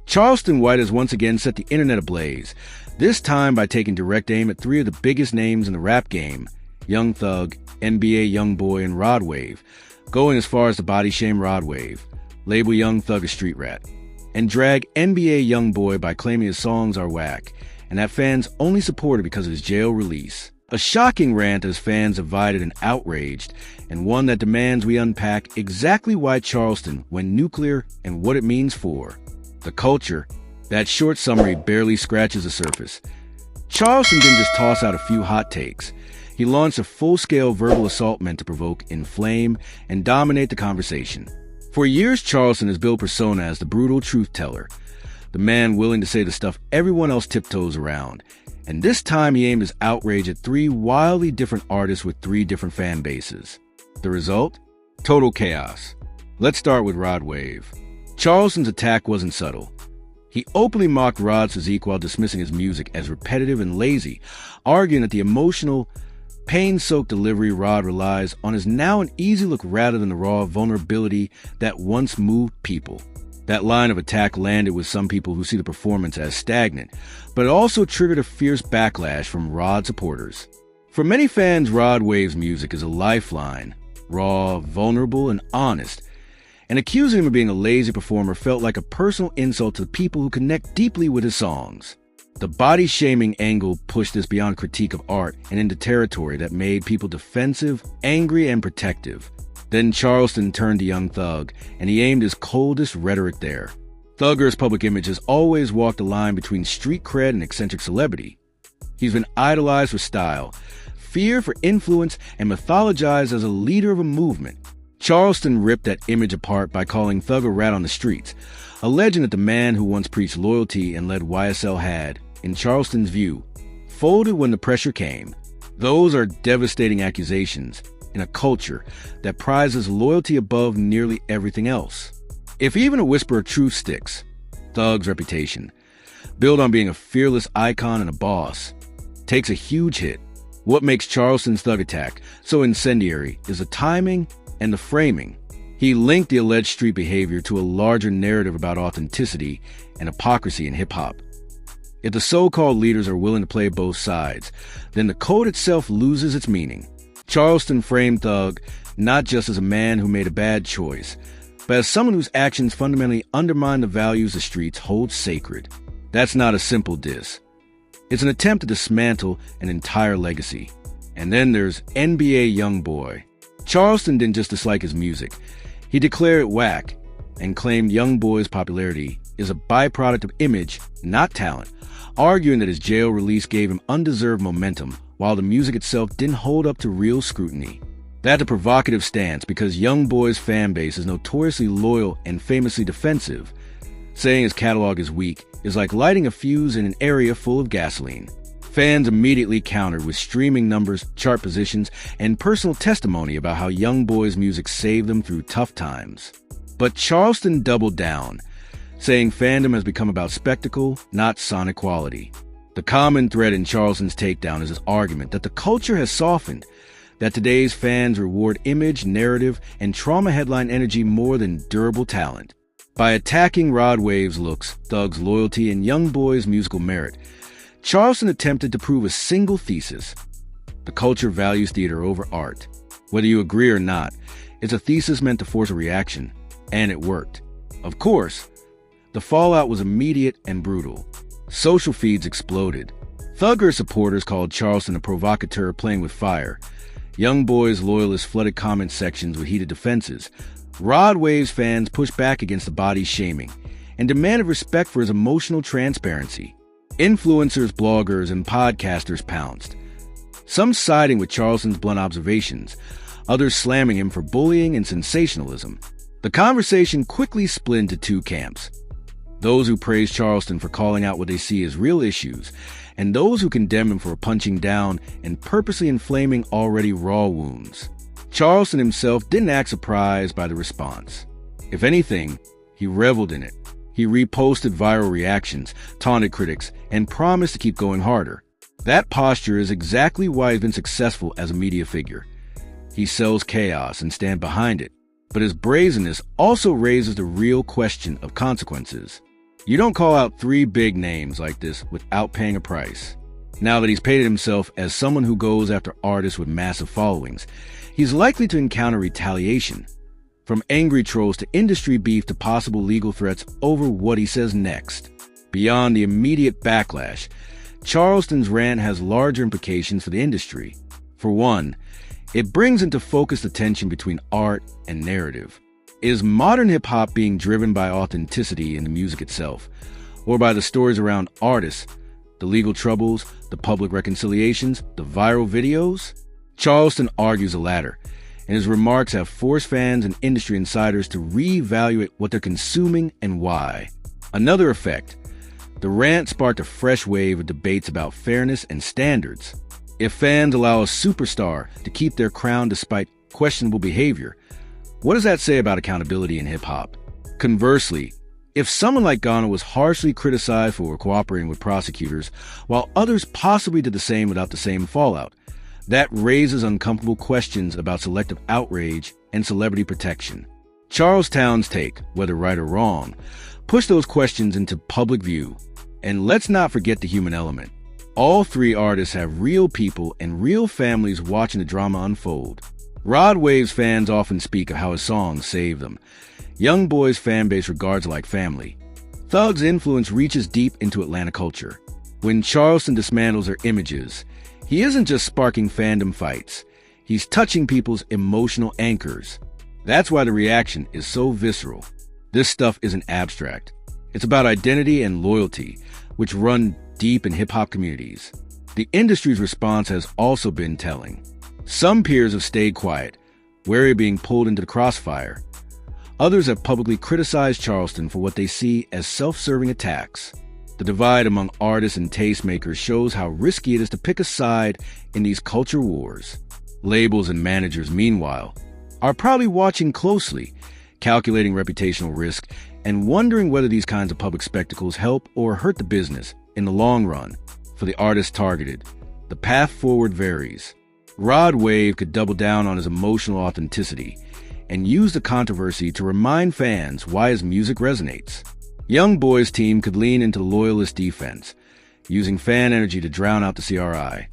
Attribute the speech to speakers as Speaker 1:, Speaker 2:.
Speaker 1: Charleston White has once again set the internet ablaze, this time by taking direct aim at three of the biggest names in the rap game, Young Thug, NBA YoungBoy, and Rod Wave, going as far as to body shame Rod Wave, label Young Thug a street rat, and drag NBA YoungBoy by claiming his songs are whack, and that fans only support it because of his jail release. A shocking rant as fans divided and outraged, and one that demands we unpack exactly why Charleston went nuclear and what it means for the culture. That short summary barely scratches the surface. Charleston didn't just toss out a few hot takes. He launched a full-scale verbal assault meant to provoke, inflame, and dominate the conversation. For years, Charleston has built persona as the brutal truth-teller, the man willing to say the stuff everyone else tiptoes around. And this time he aimed his outrage at three wildly different artists with three different fan bases. The result? Total chaos. Let's start with Rod Wave. Charleston's attack wasn't subtle. He openly mocked Rod's physique while dismissing his music as repetitive and lazy, arguing that the emotional, pain-soaked delivery Rod relies on is now an easy look rather than the raw vulnerability that once moved people. That line of attack landed with some people who see the performance as stagnant, but it also triggered a fierce backlash from Rod supporters. For many fans, Rod Wave's music is a lifeline, raw, vulnerable, and honest, and accusing him of being a lazy performer felt like a personal insult to the people who connect deeply with his songs. The body-shaming angle pushed this beyond critique of art and into territory that made people defensive, angry, and protective. Then Charleston turned to Young Thug, and he aimed his coldest rhetoric there. Thugger's public image has always walked the line between street cred and eccentric celebrity. He's been idolized for style, feared for influence, and mythologized as a leader of a movement. Charleston ripped that image apart by calling Thug a rat on the streets, alleging that the man who once preached loyalty and led YSL had, in Charleston's view, folded when the pressure came. Those are devastating accusations in a culture that prizes loyalty above nearly everything else. If even a whisper of truth sticks, Thug's reputation, built on being a fearless icon and a boss, takes a huge hit. What makes Charleston's Thug attack so incendiary is the timing and the framing. He linked the alleged street behavior to a larger narrative about authenticity and hypocrisy in hip-hop. If the so-called leaders are willing to play both sides, then the code itself loses its meaning. Charleston framed Thug not just as a man who made a bad choice, but as someone whose actions fundamentally undermine the values the streets hold sacred. That's not a simple diss. It's an attempt to dismantle an entire legacy. And then there's NBA YoungBoy. Charleston didn't just dislike his music. He declared it whack and claimed YoungBoy's popularity is a byproduct of image, not talent, arguing that his jail release gave him undeserved momentum, while the music itself didn't hold up to real scrutiny. That's a provocative stance because YoungBoy's fan base is notoriously loyal and famously defensive. Saying his catalog is weak is like lighting a fuse in an area full of gasoline. Fans immediately countered with streaming numbers, chart positions, and personal testimony about how YoungBoy's music saved them through tough times. But Charleston doubled down, saying fandom has become about spectacle, not sonic quality. The common thread in Charleston's takedown is his argument that the culture has softened, that today's fans reward image, narrative, and trauma headline energy more than durable talent. By attacking Rod Wave's looks, Thug's loyalty, and YoungBoy's musical merit, Charleston attempted to prove a single thesis. The culture values theater over art. Whether you agree or not, it's a thesis meant to force a reaction, and it worked. Of course, the fallout was immediate and brutal. Social feeds exploded. Thugger supporters called Charleston a provocateur playing with fire. YoungBoy's loyalists flooded comment sections with heated defenses. Rod Wave's fans pushed back against the body shaming and demanded respect for his emotional transparency. Influencers, bloggers, and podcasters pounced, some siding with Charleston's blunt observations, others slamming him for bullying and sensationalism. The conversation quickly split into two camps: those who praise Charleston for calling out what they see as real issues, and those who condemn him for punching down and purposely inflaming already raw wounds. Charleston himself didn't act surprised by the response. If anything, he reveled in it. He reposted viral reactions, taunted critics, and promised to keep going harder. That posture is exactly why he's been successful as a media figure. He sells chaos and stands behind it. But his brazenness also raises the real question of consequences. You don't call out three big names like this without paying a price. Now that he's painted himself as someone who goes after artists with massive followings, he's likely to encounter retaliation. From angry trolls to industry beef to possible legal threats over what he says next. Beyond the immediate backlash, Charleston's rant has larger implications for the industry. For one, it brings into focus the tension between art and narrative. Is modern hip-hop being driven by authenticity in the music itself, or by the stories around artists, the legal troubles, the public reconciliations, the viral videos? Charleston argues the latter, and his remarks have forced fans and industry insiders to reevaluate what they're consuming and why. Another effect, the rant sparked a fresh wave of debates about fairness and standards. If fans allow a superstar to keep their crown despite questionable behavior, what does that say about accountability in hip-hop? Conversely, if someone like Ghana was harshly criticized for cooperating with prosecutors, while others possibly did the same without the same fallout, that raises uncomfortable questions about selective outrage and celebrity protection. Charlestown's take, whether right or wrong, pushed those questions into public view. And let's not forget the human element. All three artists have real people and real families watching the drama unfold. Rod Wave's fans often speak of how his songs saved them. YoungBoy's fanbase regards like family. Thug's influence reaches deep into Atlanta culture. When Charleston dismantles their images, he isn't just sparking fandom fights. He's touching people's emotional anchors. That's why the reaction is so visceral. This stuff isn't abstract. It's about identity and loyalty, which run deep in hip-hop communities. The industry's response has also been telling. Some peers have stayed quiet, wary of being pulled into the crossfire. Others have publicly criticized Charleston for what they see as self-serving attacks. The divide among artists and tastemakers shows how risky it is to pick a side in these culture wars. Labels and managers, meanwhile, are probably watching closely, calculating reputational risk, and wondering whether these kinds of public spectacles help or hurt the business in the long run. For the artists targeted, the path forward varies. Rod Wave could double down on his emotional authenticity and use the controversy to remind fans why his music resonates. YoungBoy's team could lean into loyalist defense, using fan energy to drown out the CRI.